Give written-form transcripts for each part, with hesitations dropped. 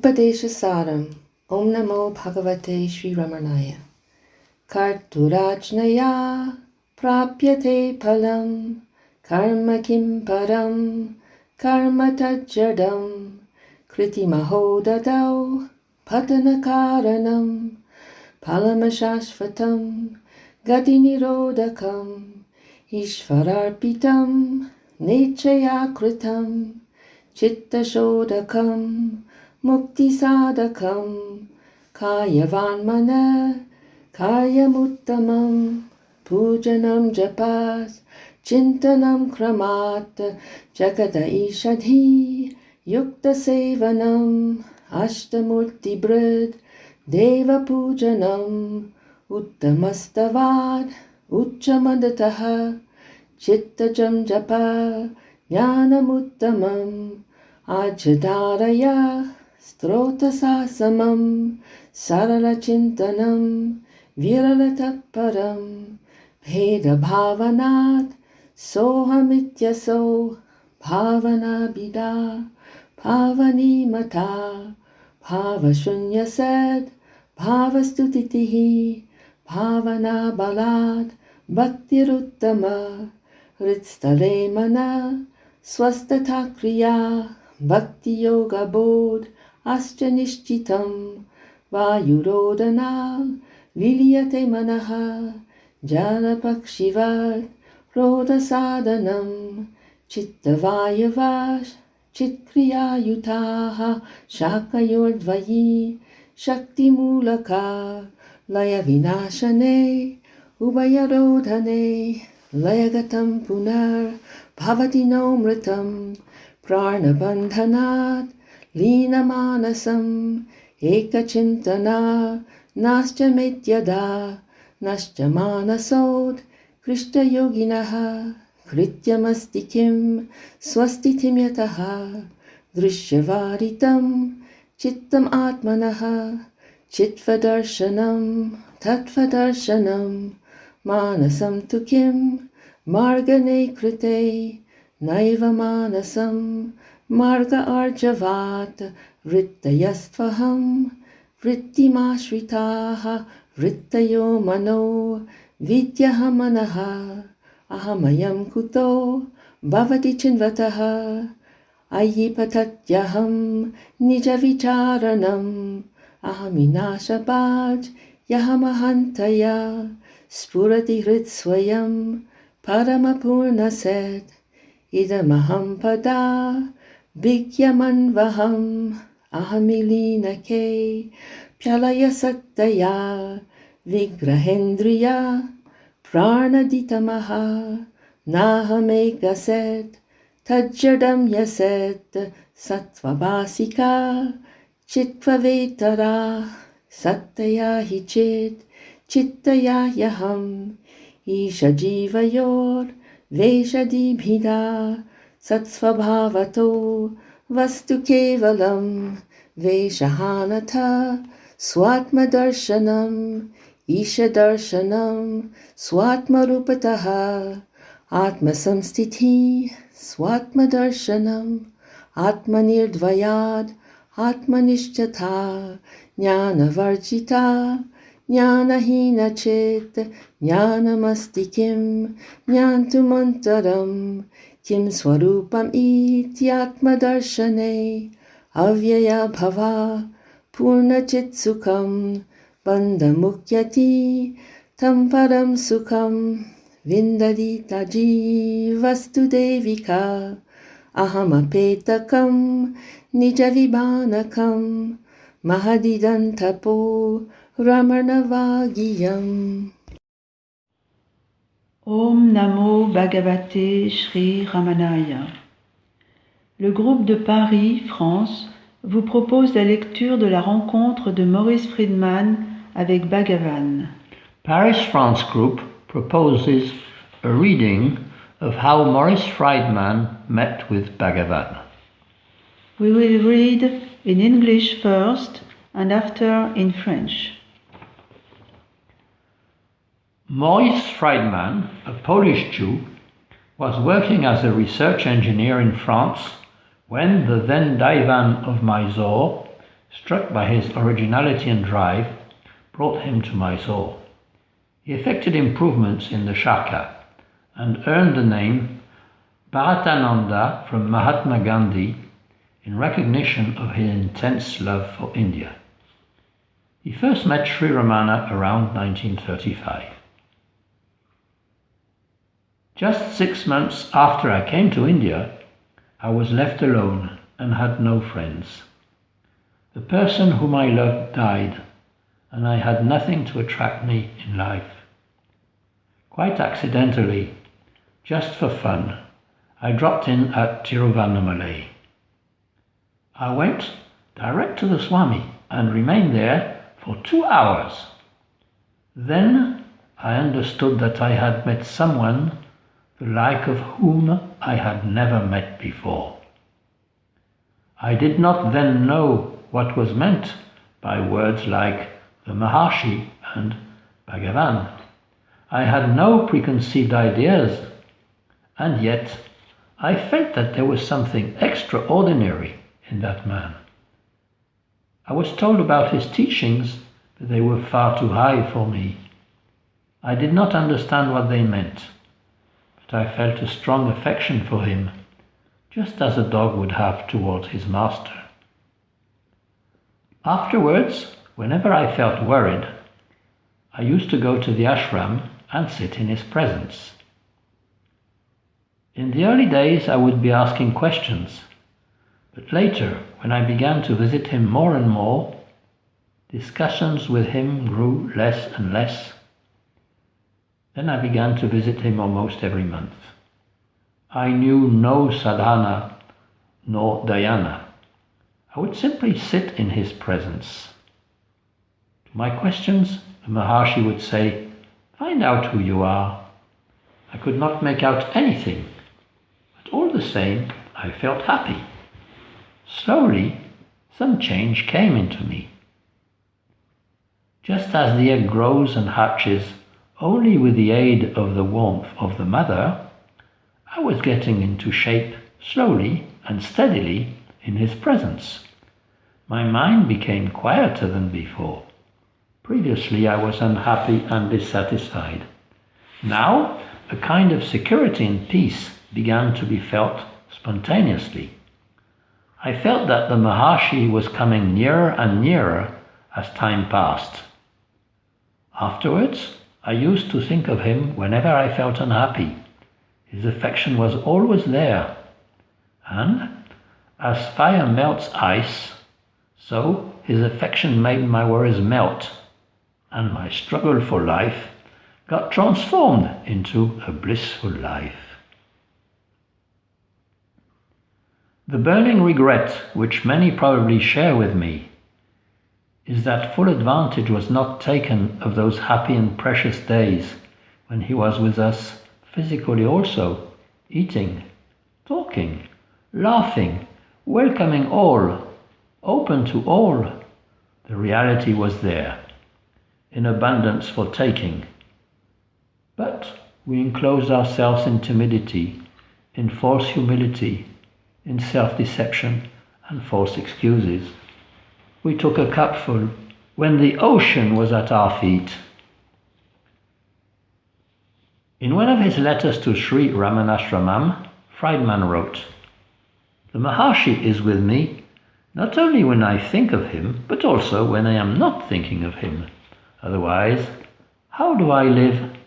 Upadeshasaram. Om Namo Bhagavate Sri Ramanaya. Karturajnaya prapyate palam karma kim param karma tajjadam kriti mahodadau patana karanam palamashashvatam gati nirodakam ishvararpitam nechayakritam chitta shodakam mukti sadakam kayavanmana Kayamuttamam pujanam japas chintanam kramat jagata ishadhi yukta sevanam ashtamurti brad deva pujanam uttamastavad uchchamadataha chittajam japa jnanamuttamam ajadharaya strotasasamam saralachintanam Viralatatparam Bheda Bhavanat Sohamityaso Bhavana Bida Bhavani Mata Bhavashunyasad Bhavastutitihi Bhavana Balad Bhaktiruttama Ritstalemana Swastatakriya Bhakti Yoga Bodh Aschanishchitam Vayurodana Vilyate manaha jana pakshivat roda sadhanam chitta vayavash chitkriya yutaha shakayordvayi shakti mulaka laya vinashane ubayarodhane layagatam punar bhavati nomritam prarnabandhanat lina manasam ekachintana Nascha metyada, nascha manasod, krishta yoginaha, krityamastikim, swastitim yataha, drishyavaritam, chittam atmanaha, chitvadarsanam, tatvadarsanam, manasam tukim, margane krite, naiva manasam, marga arjavat, vrittayastvaham, Vrittimashritaha vrittayo mano vidyahamanaha ahamayam kuto bhavati chinvataha ayipatatyaham nijavicharanam ahaminashabhaj yahamahantaya spurati hritsvayam paramapurnaset idamaham pada bhikyamanvaham Ahamilinake Pyalaya Sattaya Vigrahendriya Pranaditamaha Nahamekaset Tajjadam Yaset Sattvabhasika Chitvavetara Sattaya Hichit Chittaya Yaham Ishajivayor Veshadibhida Satsvabhavato Vastu Kevalam Veshahanata Swatma Darshanam Isha Darshanam Swatma Rupataha Atma Samstiti Swatma Darshanam Atma Nirdvayad Atma Nishtata Jnana Varjita Jnana Hina Chit Jnana Mastikim Jnantumantaram Kim Swarupam Ityatma Darshane Avyaya Bhava Purna Chitsukam Bandha Mukyati Tam Param Sukham Vindadita Vastu Devika Ahamapetakam Nijavibanakam Mahadidantapo Ramanavagiyam. Om Namo Bhagavate Sri Ramanaya. Le groupe de Paris, France, vous propose la lecture de la rencontre de Maurice Friedman avec Bhagavan. Paris, France group proposes a reading of how Maurice Friedman met with Bhagavan. We will read in English first and after in French. Maurice Friedman, a Polish Jew, was working as a research engineer in France when the then Divan of Mysore struck by his originality and drive, brought him to Mysore. He effected improvements in the Shaka and earned the name Bharatananda from Mahatma Gandhi in recognition of his intense love for India. He first met Sri Ramana around 1935. Just 6 months after I came to India, I was left alone and had no friends. The person whom I loved died, and I had nothing to attract me in life. Quite accidentally, just for fun, I dropped in at Tiruvannamalai. I went direct to the Swami and remained there for 2 hours. Then I understood that I had met someone the like of whom I had never met before. I did not then know what was meant by words like the Maharishi and Bhagavan. I had no preconceived ideas, and yet I felt that there was something extraordinary in that man. I was told about his teachings, but they were far too high for me. I did not understand what they meant, but I felt a strong affection for him, just as a dog would have towards his master. Afterwards, whenever I felt worried, I used to go to the ashram and sit in his presence. In the early days, I would be asking questions, but later, when I began to visit him more and more, discussions with him grew less and less. Then I began to visit him almost every month. I knew no sadhana nor dhyana. I would simply sit in his presence. To my questions, the Maharishi would say, "Find out who you are." I could not make out anything, but all the same, I felt happy. Slowly, some change came into me. Just as the egg grows and hatches only with the aid of the warmth of the mother, I was getting into shape slowly and steadily in his presence. My mind became quieter than before. Previously I was unhappy and dissatisfied. Now a kind of security and peace began to be felt spontaneously. I felt that the Maharishi was coming nearer and nearer as time passed. Afterwards, I used to think of him whenever I felt unhappy. His affection was always there. And as fire melts ice, so his affection made my worries melt, and my struggle for life got transformed into a blissful life. The burning regret, which many probably share with me, is that full advantage was not taken of those happy and precious days when he was with us physically also, eating, talking, laughing, welcoming all, open to all. The reality was there, in abundance for taking. But we enclosed ourselves in timidity, in false humility, in self-deception and false excuses. We took a cupful when the ocean was at our feet. In one of his letters to Sri Ramanashramam, Friedman wrote, "The Maharishi is with me, not only when I think of him, but also when I am not thinking of him. Otherwise, how do I live?"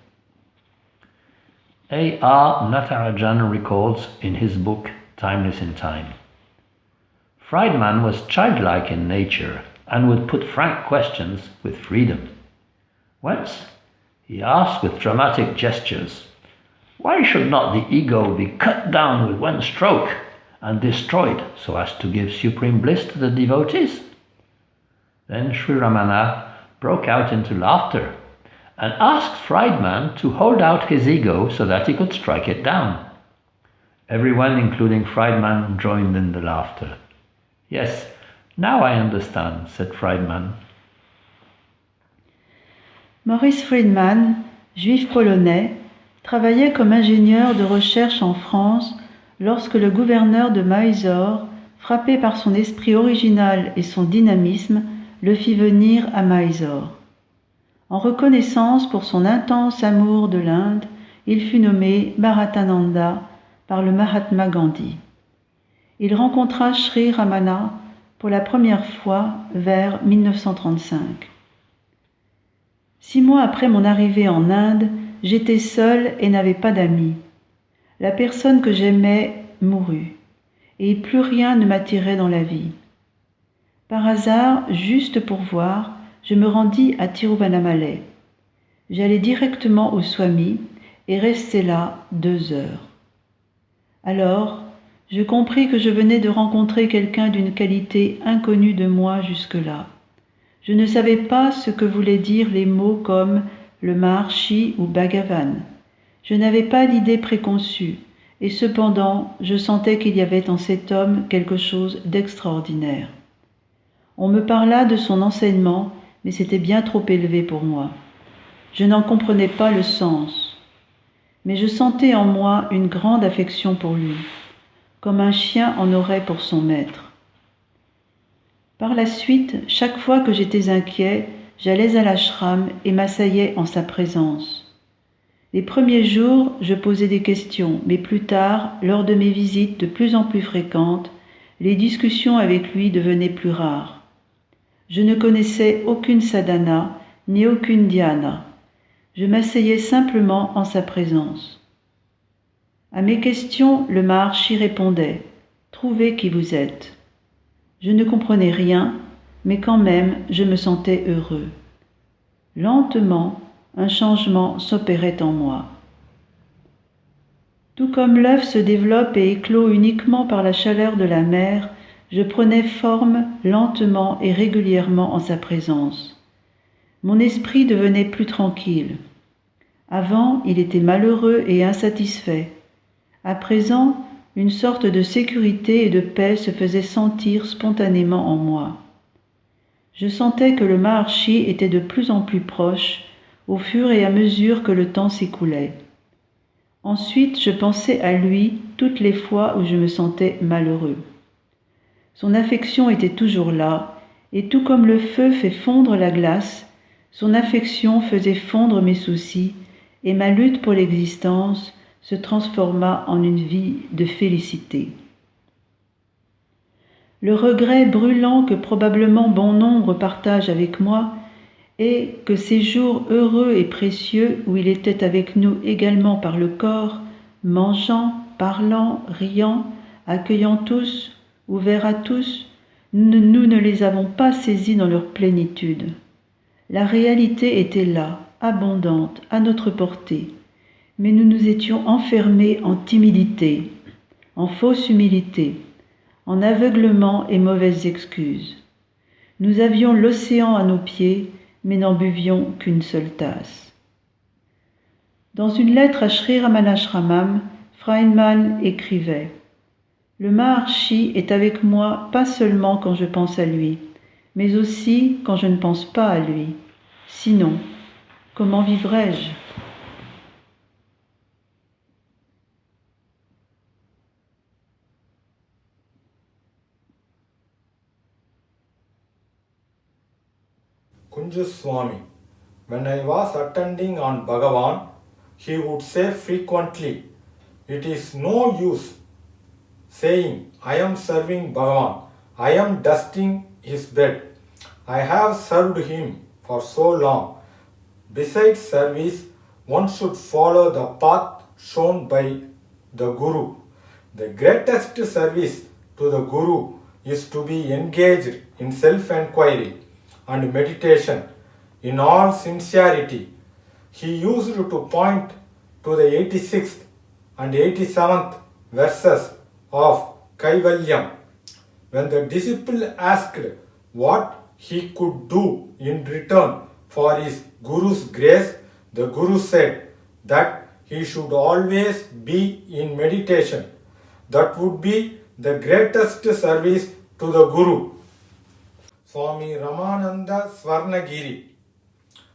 A.R. Natarajan records in his book Timeless in Time. Friedman was childlike in nature and would put frank questions with freedom. Once, he asked with dramatic gestures, "Why should not the ego be cut down with one stroke and destroyed so as to give supreme bliss to the devotees?" Then Sri Ramana broke out into laughter and asked Friedman to hold out his ego so that he could strike it down. Everyone, including Friedman, joined in the laughter. "Yes, now I understand," said Friedman. Maurice Friedman, juif polonais, travaillait comme ingénieur de recherche en France lorsque le gouverneur de Mysore frappé par son esprit original et son dynamisme, le fit venir à Mysore. En reconnaissance pour son intense amour de l'Inde, il fut nommé Bharatananda par le Mahatma Gandhi. Il rencontra Sri Ramana pour la première fois vers 1935. 6 mois après mon arrivée en Inde, j'étais seule et n'avais pas d'amis. La personne que j'aimais mourut, et plus rien ne m'attirait dans la vie. Par hasard, juste pour voir, je me rendis à Tiruvannamalai. J'allai directement au Swami et restai là 2 heures. Alors, je compris que je venais de rencontrer quelqu'un d'une qualité inconnue de moi jusque-là. Je ne savais pas ce que voulaient dire les mots comme le Maharishi ou Bhagavan. Je n'avais pas d'idée préconçue, et cependant, je sentais qu'il y avait en cet homme quelque chose d'extraordinaire. On me parla de son enseignement, mais c'était bien trop élevé pour moi. Je n'en comprenais pas le sens, mais je sentais en moi une grande affection pour lui, comme un chien en aurait pour son maître. Par la suite, chaque fois que j'étais inquiet, j'allais à l'ashram et m'asseyais en sa présence. Les premiers jours, je posais des questions, mais plus tard, lors de mes visites de plus en plus fréquentes, les discussions avec lui devenaient plus rares. Je ne connaissais aucune sadhana, ni aucune dhyana. Je m'asseyais simplement en sa présence. À mes questions, le Maharishi répondait « Trouvez qui vous êtes ». Je ne comprenais rien, mais quand même, je me sentais heureux. Lentement, un changement s'opérait en moi. Tout comme l'œuf se développe et éclot uniquement par la chaleur de la mer, je prenais forme lentement et régulièrement en sa présence. Mon esprit devenait plus tranquille. Avant, il était malheureux et insatisfait. À présent, une sorte de sécurité et de paix se faisait sentir spontanément en moi. Je sentais que le Maharishi était de plus en plus proche au fur et à mesure que le temps s'écoulait. Ensuite, je pensais à lui toutes les fois où je me sentais malheureux. Son affection était toujours là, et tout comme le feu fait fondre la glace, son affection faisait fondre mes soucis, et ma lutte pour l'existence se transforma en une vie de félicité. Le regret brûlant que probablement bon nombre partagent avec moi est que ces jours heureux et précieux où il était avec nous également par le corps, mangeant, parlant, riant, accueillant tous, ouvert à tous, nous ne les avons pas saisis dans leur plénitude. La réalité était là, abondante, à notre portée, mais nous nous étions enfermés en timidité, en fausse humilité, en aveuglement et mauvaises excuses. Nous avions l'océan à nos pieds, mais n'en buvions qu'une seule tasse. Dans une lettre à Sri Ramanashramam, Friedman écrivait « Le Maharishi est avec moi pas seulement quand je pense à lui, mais aussi quand je ne pense pas à lui. Sinon, comment vivrais-je » Kunju Swami. When I was attending on Bhagavan, he would say frequently, "It is no use saying, I am serving Bhagavan, I am dusting his bed. I have served him for so long. Besides service, one should follow the path shown by the Guru. The greatest service to the Guru is to be engaged in self-enquiry and meditation in all sincerity." He used to point to the 86th and 87th verses of Kaivalyam. When the disciple asked what he could do in return for his Guru's grace, the Guru said that he should always be in meditation. That would be the greatest service to the Guru. Swami Ramananda Swarnagiri.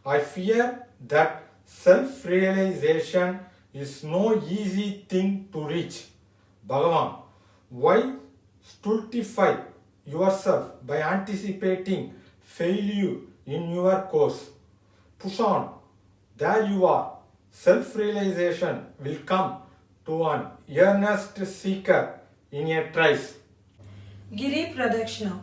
I fear that self-realization is no easy thing to reach. Bhagavan, why stultify yourself by anticipating failure in your course. Push on. There you are. Self-realization will come to an earnest seeker in a trice. Giri Pradakshina.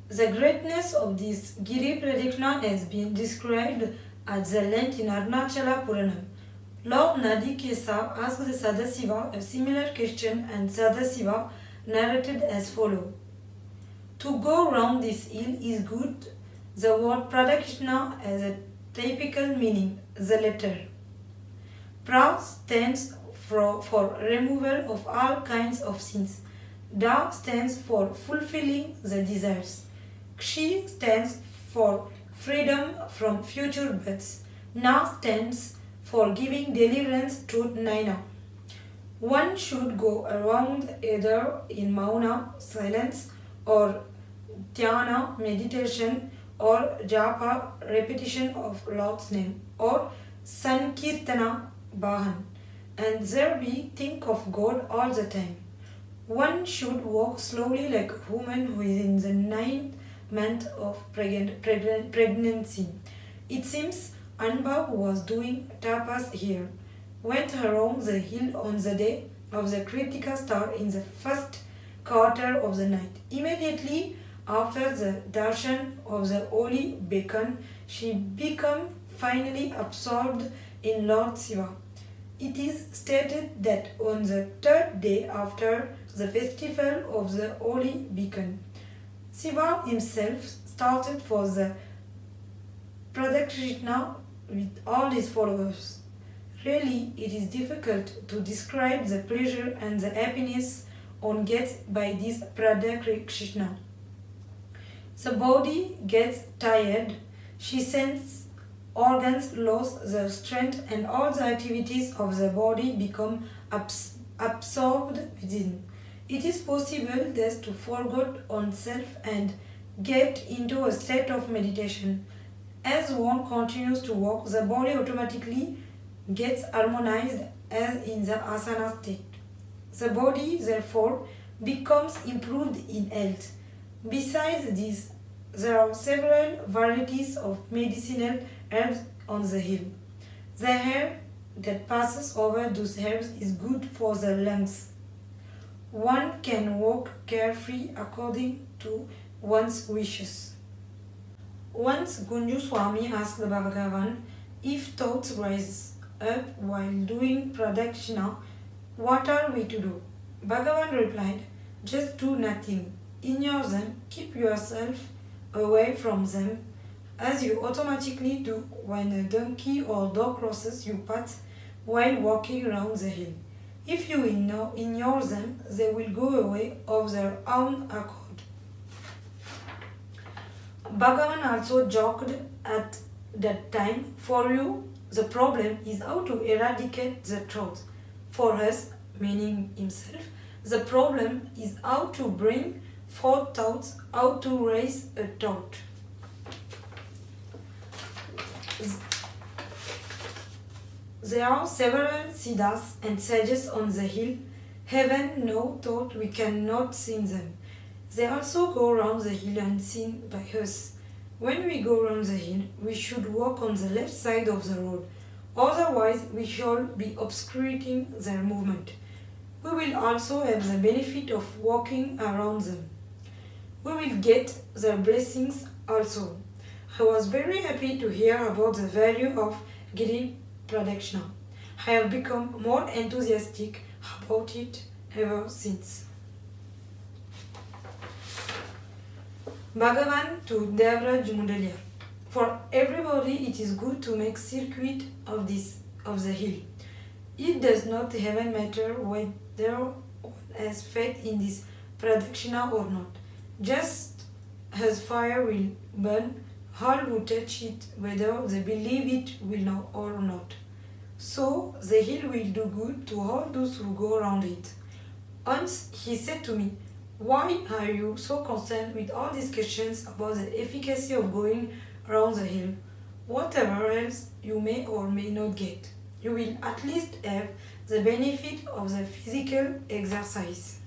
The greatness of this Giri Pradakshina has been described at the length in Arunachala Puranam. Lord Nadikesa asked Sadasiva a similar question, and Sadasiva narrated as follows. To go round this hill is good. The word Pradakshina has a typical meaning, the letter. Pra stands for removal of all kinds of sins. Da stands for fulfilling the desires. Kshi stands for freedom from future births. Na stands for giving deliverance through Naina. One should go around either in Mauna, silence, or Dhyana, meditation, or Japa, repetition of Lord's name, or Sankirtana, Bahan, and there we think of God all the time. One should walk slowly like a woman who is in the 9th month of pregnancy. It seems Anba, who was doing tapas here, went around the hill on the day of the Kritika star in the first quarter of the night. Immediately after the darshan of the holy beacon, she became finally absorbed in Lord Shiva. It is stated that on the 3rd day after the festival of the holy beacon, Shiva himself started for the Pradakshina with all his followers. Really, it is difficult to describe the pleasure and the happiness one gets by this Pradakshina. The body gets tired, she sends organs lose their strength, and all the activities of the body become absorbed within. It is possible thus to forget oneself and get into a state of meditation. As one continues to walk, the body automatically gets harmonized as in the asana state. The body, therefore, becomes improved in health. Besides this, there are several varieties of medicinal herbs on the hill. The air that passes over those herbs is good for the lungs. One can walk carefree according to one's wishes. Once Gunju Swami asked the Bhagavan, if thoughts rise up while doing pradakshina, what are we to do? Bhagavan replied, just do nothing. Ignore them, keep yourself away from them, as you automatically do when a donkey or dog crosses your path while walking around the hill. If you ignore them, they will go away of their own accord. Bhagavan also joked at that time, for you, the problem is how to eradicate the thought. For us, meaning himself, the problem is how to bring forth thoughts, how to raise a thought. There are several siddhas and sages on the hill. Heaven no thought we cannot sing them. They also go round the hill and sing by us. When we go round the hill, we should walk on the left side of the road. Otherwise, we shall be obstructing their movement. We will also have the benefit of walking around them. We will get their blessings also. I was very happy to hear about the value of Giri Pradakshina. I have become more enthusiastic about it ever since. Bhagavan to Devraj Mundaliya. For everybody it is good to make circuit of the hill. It does not even matter whether one has faith in this Pradakshina or not. Just as fire will burn, all who touch it, whether they believe it will or not. So the hill will do good to all those who go around it. Once he said to me, why are you so concerned with all these questions about the efficacy of going around the hill? Whatever else you may or may not get, you will at least have the benefit of the physical exercise.